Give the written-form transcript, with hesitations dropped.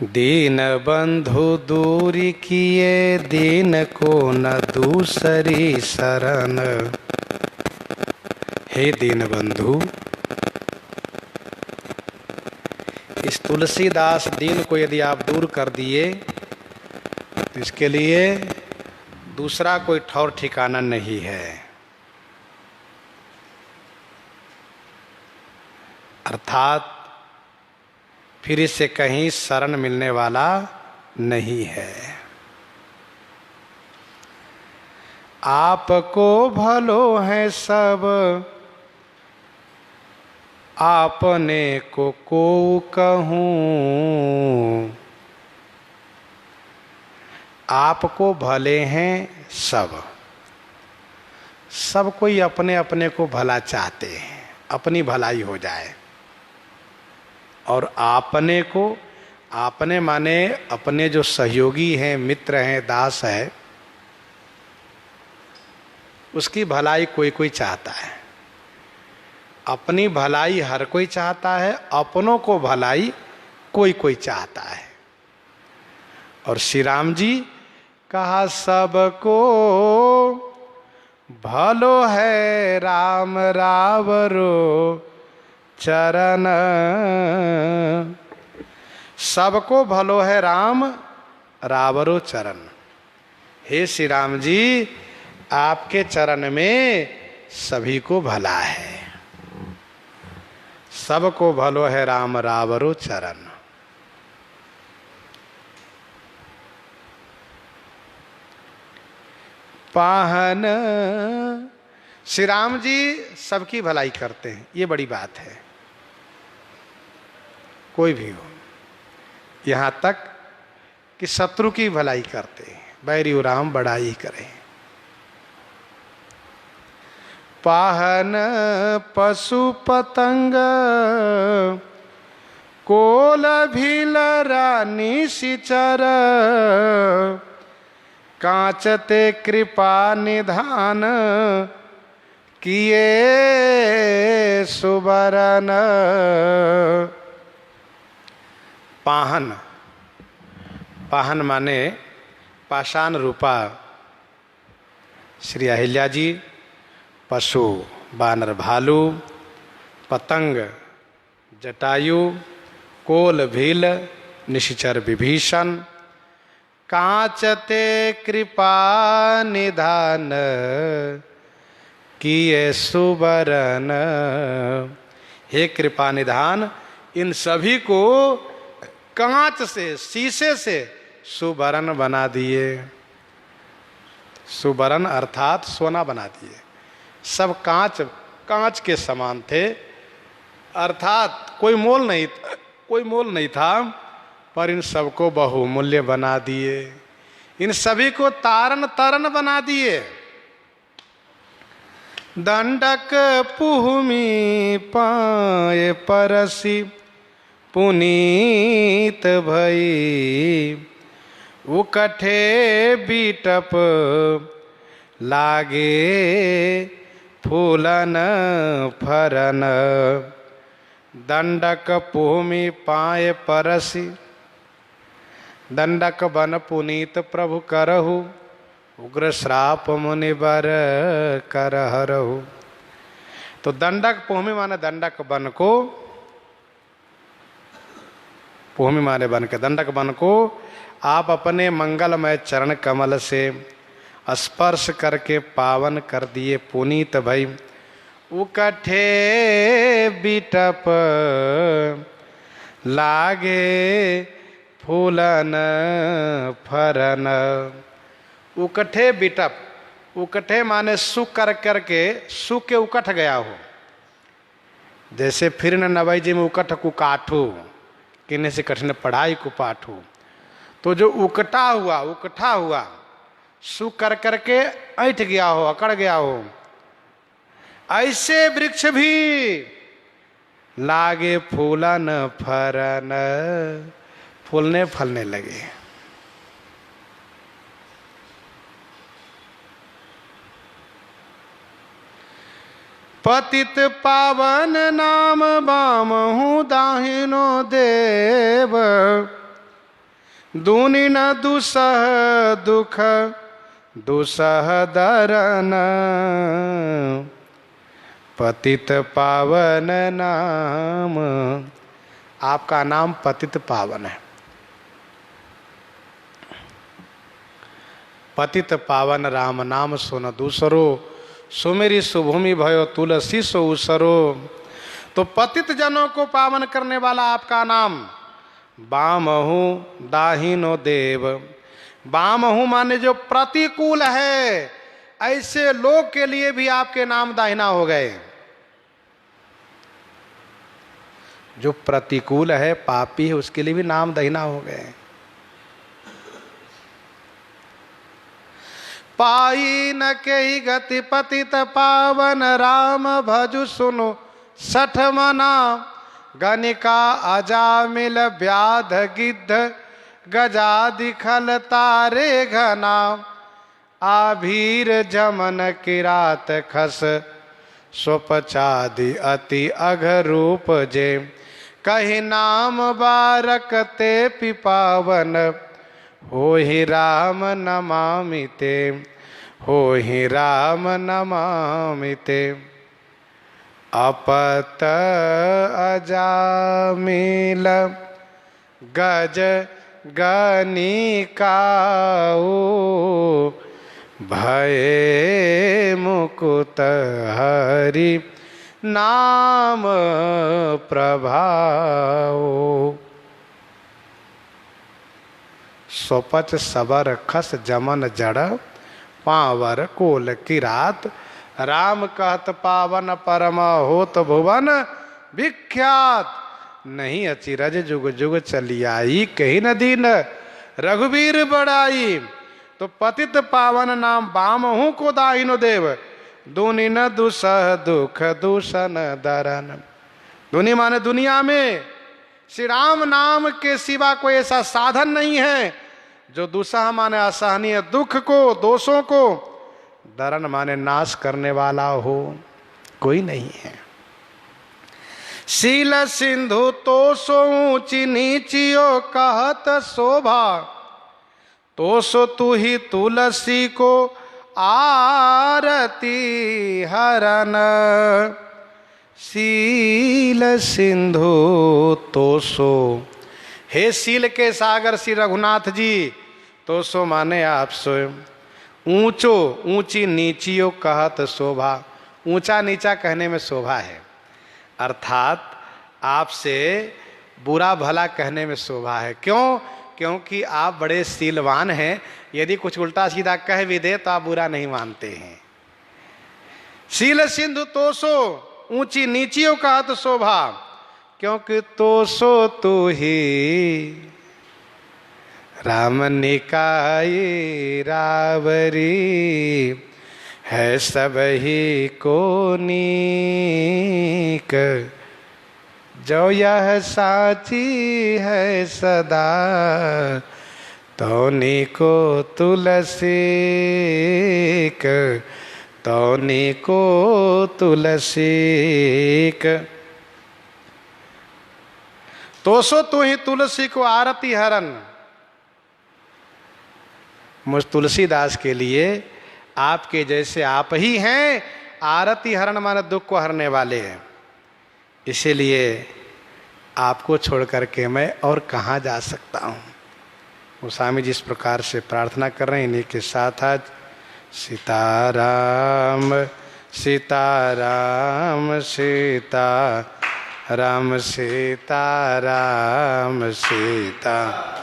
दीन बंधु दूरी किए, दीन को न दूसरी शरण। हे दीन बंधु, इस तुलसीदास दीन को यदि आप दूर कर दिए तो इसके लिए दूसरा कोई ठौर ठिकाना नहीं है। अर्थात फिर इससे कहीं शरण मिलने वाला नहीं है। आपको भलो है सब, आपने को कहूँ। आपको भले हैं सब, सब कोई अपने अपने को भला चाहते हैं, अपनी भलाई हो जाए। और आपने को, आपने माने अपने जो सहयोगी हैं, मित्र हैं, दास है, उसकी भलाई कोई कोई चाहता है। अपनी भलाई हर कोई चाहता है, अपनों को भलाई कोई कोई चाहता है। और श्री राम जी कहा सबको भलो है राम रावरो चरण। सबको भलो है राम रावरो चरण। हे श्री राम जी, आपके चरण में सभी को भला है। सबको भलो है राम रावरो चरण। पाहन, श्री राम जी सबकी भलाई करते हैं, ये बड़ी बात है। कोई भी हो, यहाँ तक कि शत्रु की भलाई करते हैं। बैरियो राम बड़ाई करे। पाहन पशु पतंग, कोल भील रानी सिचर। कांचते कृपा निधान, किए सुबरन। पाहन, पाहन माने पाषाण रूपा श्री अहिल्या जी, पशु बानर भालू, पतंग जटायु, कोल भील निशिचर विभीषण। कांचते कृपा निधान, किए सुबरन। हे कृपा निधान, इन सभी को कांच से, शीशे से सुबरन बना दिए। सुबरन अर्थात सोना बना दिए। सब कांच कांच के समान थे, अर्थात कोई मोल नहीं था, पर इन सबको बहुमूल्य बना दिए। इन सभी को तारन तरन बना दिए। दंडक पुहुमी पाए परसी, पुनीत भई। उकठे बीटप लागे, फूलन फरन। दंडक पुहुमी पाए परसी, दंडक बन पुनीत प्रभु करहु। उग्र श्राप मुनिबर कर हरहु। तो दंडक पुहुमी माने दंडक बन को, पुहुमी माने बन के, दंडक बन को आप अपने मंगलमय चरण कमल से स्पर्श करके पावन कर दिए, पुनीत भई। उकठे बिटप लागे, फूलन फरन। उकठे बिटप, उकठे माने सुख कर करके, सुख के उकठ गया हो। जैसे फिर न नवई जी में उकठ को काठू, किन्ने से कठिन पढ़ाई को पाठू। तो जो उकटा हुआ, उकठा हुआ, सुख कर करके ऐठ गया हो, अकड़ गया हो, ऐसे वृक्ष भी लागे फूलन फरन, फूलने फलने लगे। पतित पावन नाम बामहु दाहिनो देव, दूनी न दुसह दुख दुसह दरन, पतित पावन नाम। आपका नाम पतित पावन है। पतित पावन राम नाम सुन दूसरो, सुमेरी सुभूमि भयो तुलसी सो उसरो। तो पतित जनों को पावन करने वाला आपका नाम। बामहु दाहिनो देव, बामहु माने जो प्रतिकूल है, ऐसे लोग के लिए भी आपके नाम दाहिना हो गए। जो प्रतिकूल है, पापी है, उसके लिए भी नाम दाहिना हो गए। पाई न के गति पतित पावन राम भजु सुनो सठ मना। गणिका अजामिल व्याध गिद्ध गजादि खल तारे घना। आभीर जमन किरात खस स्वपचादि अति अघ रूप जे। कहि नाम बारक ते पिपावन, हो ही राम नमामि ते, हो ही राम नमामि ते। अपत अजामिल गज गनिकाओ, भये मुकुत हरि नाम प्रभाओ। स्वपच सबर खस जमन जड़, पावर कोल किरात। राम कहत पावन परम होत भुवन विख्यात। नहीं अचिरज जुग जुग चली आई, कही न दीन रघुवीर बड़ाई। तो पतित पावन नाम बामहु को दाहिनो देव। दूनी न दुसह दुख दूषण दरन। दूनी माने दुनिया में श्री राम नाम के सिवा कोई ऐसा साधन नहीं है जो दुसह माने असहनीय दुख को, दोषों को, दरन माने नाश करने वाला हो, कोई नहीं है। शील सिंधु तो सो ऊंची नीचियो कहत शोभा। तो सो तू ही तुलसी को आरती हरन। शील सिंधु तो सो, हे शील के सागर श्री रघुनाथ जी। तो सो माने आप स्वयं। ऊंचो ऊंची नीचियो कहत शोभा। ऊंचा नीचा कहने में शोभा है, अर्थात आपसे बुरा भला कहने में शोभा है। क्यों? क्योंकि आप बड़े शीलवान हैं। यदि कुछ उल्टा सीधा कह भी दे तो आप बुरा नहीं मानते हैं। शील सिंधु तोसो, ऊंची नीचियों कहत शोभा। क्योंकि तोसो तू ही राम निकाई रावरी। है सब ही को नीक, जो यह साची है सदा। तौनी को तुलसी तौनी को तुलसी। तो सो तू ही तुलसी को आरती हरन। मुझ तुलसीदास के लिए आपके जैसे आप ही हैं। आरती हरण माने दुख को हरने वाले हैं। इसीलिए आपको छोड़ करके मैं और कहाँ जा सकता हूँ। गोस्वामी जिस प्रकार से प्रार्थना कर रहे हैं, इन्हीं के साथ आज सीताराम सीताराम सीता राम सीताराम सीता।